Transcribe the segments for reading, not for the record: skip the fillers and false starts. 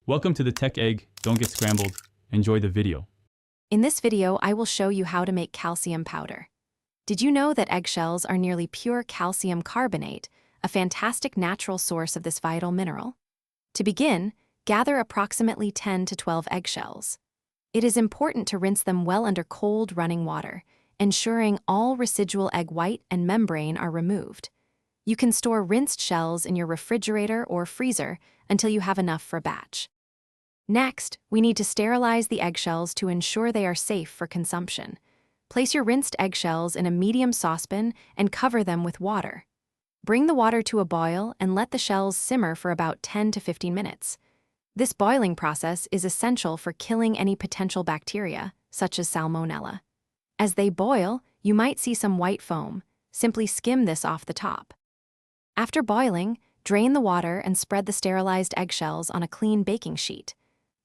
Welcome to the Tech Egg. Don't get scrambled. Enjoy the video. In this video, I will show you how to make calcium powder. Did you know that eggshells are nearly pure calcium carbonate, a fantastic natural source of this vital mineral? To begin, gather approximately 10 to 12 eggshells. It is important to rinse them well under cold running water, ensuring all residual egg white and membrane are removed. You can store rinsed shells in your refrigerator or freezer until you have enough for a batch. Next, we need to sterilize the eggshells to ensure they are safe for consumption. Place your rinsed eggshells in a medium saucepan and cover them with water. Bring the water to a boil and let the shells simmer for about 10 to 15 minutes. This boiling process is essential for killing any potential bacteria, such as salmonella. As they boil, you might see some white foam. Simply skim this off the top. After boiling, drain the water and spread the sterilized eggshells on a clean baking sheet.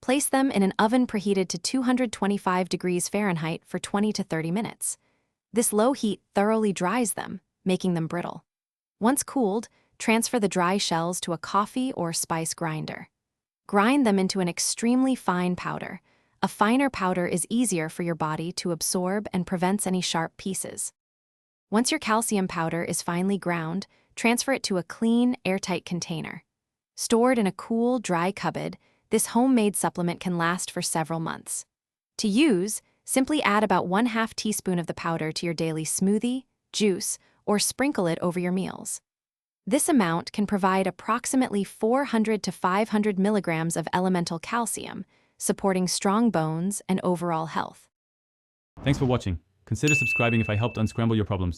Place them in an oven preheated to 225 degrees Fahrenheit for 20 to 30 minutes. This low heat thoroughly dries them, making them brittle. Once cooled, transfer the dry shells to a coffee or spice grinder. Grind them into an extremely fine powder. A finer powder is easier for your body to absorb and prevents any sharp pieces. Once your calcium powder is finely ground, transfer it to a clean, airtight container. Stored in a cool, dry cupboard, this homemade supplement can last for several months. To use, simply add about 1/2 teaspoon of the powder to your daily smoothie, juice, or sprinkle it over your meals. This amount can provide approximately 400 to 500 milligrams of elemental calcium, supporting strong bones and overall health. Thanks for watching. Consider subscribing if I helped unscramble your problems.